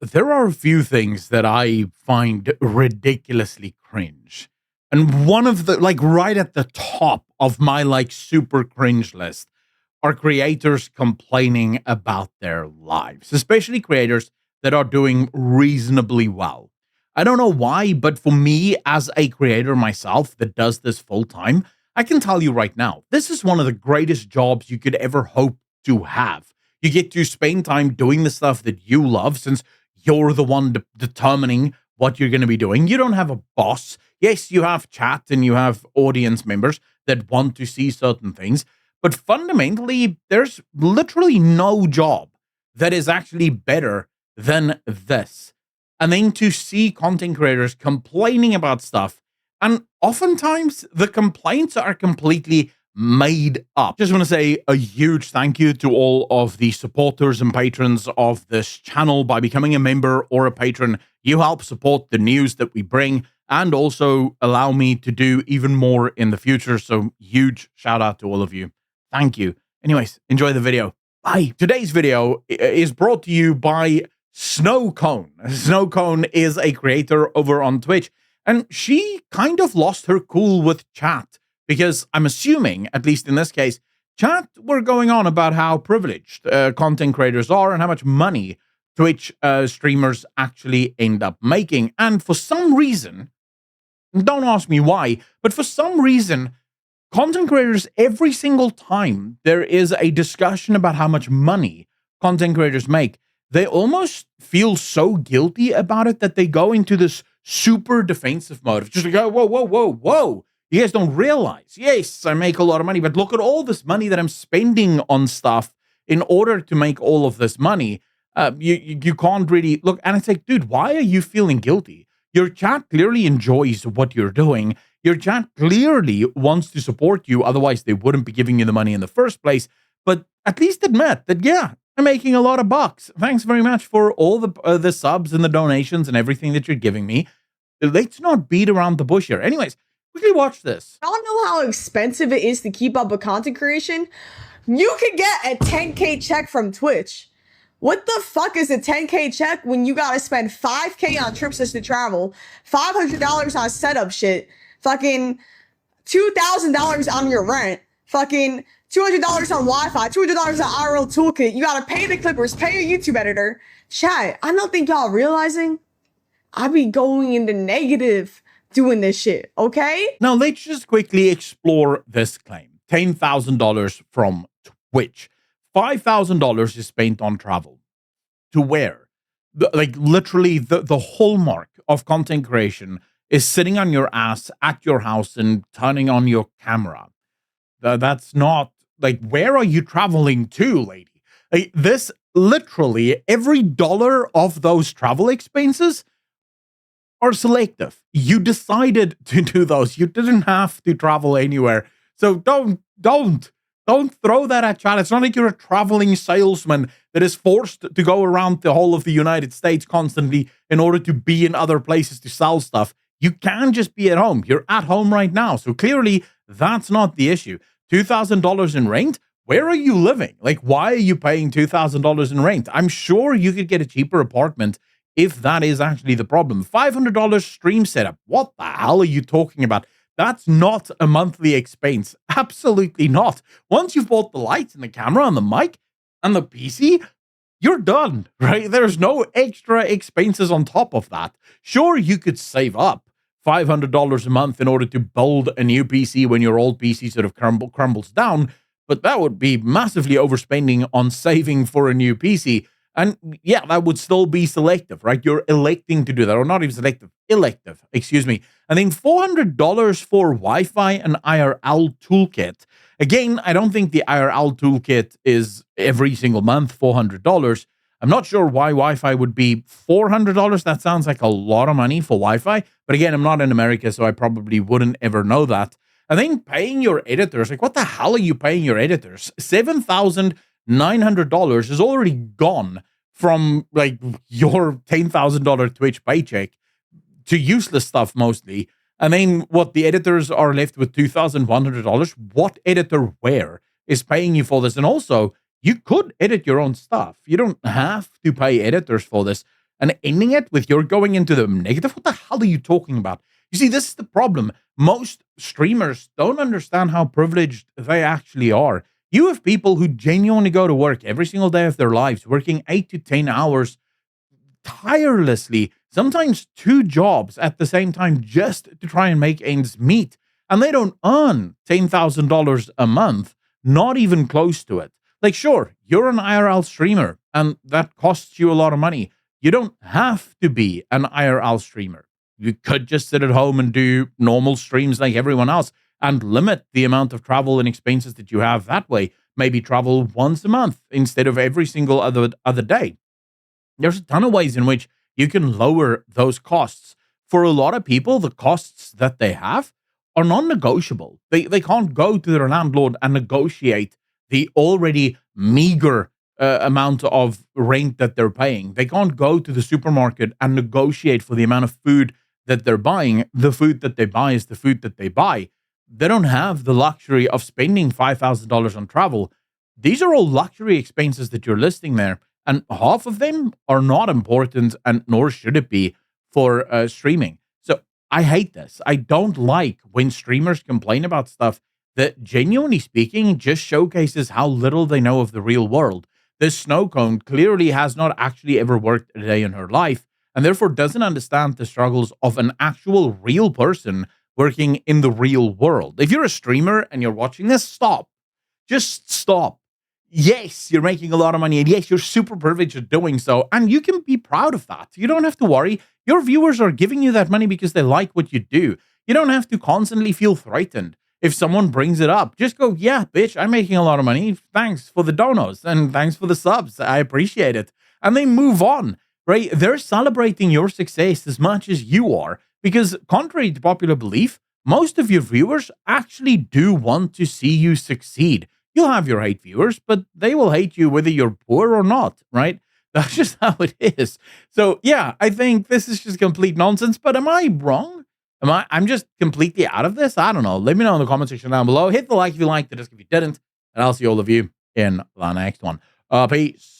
there are a few things that I find ridiculously cringe. And one of the, like, right at the top of my, like, super cringe list are creators complaining about their lives, especially creators that are doing reasonably well. I don't know why, but for me, as a creator myself that does this full time, I can tell you right now, this is one of the greatest jobs you could ever hope to have. You get to spend time doing the stuff that you love since you're the one determining what you're going to be doing. You don't have a boss. Yes, you have chat and you have audience members that want to see certain things, but fundamentally, there's literally no job that is actually better than this. And then to see content creators complaining about stuff, and oftentimes the complaints are completely made up. Just want to say a huge thank you to all of the supporters and patrons of this channel. By becoming a member or a patron, you help support the news that we bring and also allow me to do even more in the future. So huge shout out to all of you. Thank you. Anyways, enjoy the video. Bye. Today's video is brought to you by Snowwcone. Snowwcone is a creator over on Twitch, and she kind of lost her cool with chat because I'm assuming, at least in this case, chat were going on about how privileged content creators are and how much money Twitch streamers actually end up making. And for some reason, don't ask me why, but for some reason, content creators, every single time there is a discussion about how much money content creators make, they almost feel so guilty about it that they go into this super defensive mode of just like, oh, whoa, whoa, whoa, whoa. You guys don't realize, yes, I make a lot of money, but look at all this money that I'm spending on stuff in order to make all of this money. You can't really look. And it's like, dude, why are you feeling guilty? Your chat clearly enjoys what you're doing. Your chat clearly wants to support you. Otherwise, they wouldn't be giving you the money in the first place. But at least admit that, yeah, I'm making a lot of bucks. Thanks very much for all the subs and the donations and everything that you're giving me. Let's not beat around the bush here. Anyways, quickly watch this. Y'all know how expensive it is to keep up with content creation? You could get a 10K check from Twitch. What the fuck is a 10K check when you gotta spend 5K on trips just to travel, $500 on setup shit, fucking $2,000 on your rent, fucking $200 on Wi-Fi, $200 on IRL toolkit. You gotta pay the clippers, pay your YouTube editor. Chat, I don't think y'all realizing I be going into negative doing this shit, okay? Now, let's just quickly explore this claim. $10,000 from Twitch. $5,000 is spent on travel. To where? Like, literally, the hallmark of content creation is sitting on your ass at your house and turning on your camera. That's not, like, where are you traveling to, lady? Like, this, literally, every dollar of those travel expenses are selective. You decided to do those. You didn't have to travel anywhere. So don't throw that at chat. It's not like you're a traveling salesman that is forced to go around the whole of the United States constantly in order to be in other places to sell stuff. You can just be at home. You're at home right now. So clearly that's not the issue. $2,000 in rent? Where are you living? Like, why are you paying $2,000 in rent? I'm sure you could get a cheaper apartment if that is actually the problem. $500 stream setup. What the hell are you talking about? That's not a monthly expense. Absolutely not. Once you've bought the lights and the camera and the mic and the PC, you're done, right? There's no extra expenses on top of that. Sure, you could save up $500 a month in order to build a new PC when your old PC sort of crumbles down, but that would be massively overspending on saving for a new PC. And yeah, that would still be selective, right? You're electing to do that, or not even selective, elective, excuse me. And then $400 for Wi-Fi and IRL toolkit. Again, I don't think the IRL toolkit is every single month $400. I'm not sure why Wi-Fi would be $400. That sounds like a lot of money for Wi-Fi. But again, I'm not in America, so I probably wouldn't ever know that. And then paying your editors, like, what the hell are you paying your editors? $7,900 is already gone from, like, your $10,000 Twitch paycheck to useless stuff mostly. And then what, the editors are left with $2,100. What editor where is paying you for this? And also, you could edit your own stuff. You don't have to pay editors for this. and ending it with you're going into the negative. What the hell are you talking about? You see, this is the problem. Most streamers don't understand how privileged they actually are. You have people who genuinely go to work every single day of their lives, working 8 to 10 hours tirelessly, sometimes 2 jobs at the same time just to try and make ends meet. And they don't earn $10,000 a month, not even close to it. Like, sure, you're an IRL streamer and that costs you a lot of money. You don't have to be an IRL streamer. You could just sit at home and do normal streams like everyone else and limit the amount of travel and expenses that you have that way. Maybe travel once a month instead of every single other day. There's a ton of ways in which you can lower those costs. For a lot of people, the costs that they have are non-negotiable. They can't go to their landlord and negotiate the already meager amount of rent that they're paying. They can't go to the supermarket and negotiate for the amount of food that they're buying. The food that they buy is the food that they buy. They don't have the luxury of spending $5,000 on travel. These are all luxury expenses that you're listing there, and half of them are not important, and nor should it be for streaming. So I hate this. I don't like when streamers complain about stuff that, genuinely speaking, just showcases how little they know of the real world. This Snowwcone clearly has not actually ever worked a day in her life, and therefore doesn't understand the struggles of an actual real person working in the real world. If you're a streamer and you're watching this, stop. Just stop. Yes, you're making a lot of money, and yes, you're super privileged at doing so, and you can be proud of that. You don't have to worry. Your viewers are giving you that money because they like what you do. You don't have to constantly feel threatened. If someone brings it up, just go, yeah, bitch, I'm making a lot of money. Thanks for the donos and thanks for the subs. I appreciate it. And they move on, right? They're celebrating your success as much as you are, because contrary to popular belief, most of your viewers actually do want to see you succeed. You'll have your hate viewers, but they will hate you whether you're poor or not, right? That's just how it is. So yeah, I think this is just complete nonsense, but am I wrong? I'm just completely out of this? I don't know. Let me know in the comment section down below. Hit the like if you liked, the dislike if you didn't, and I'll see all of you in the next one. Peace.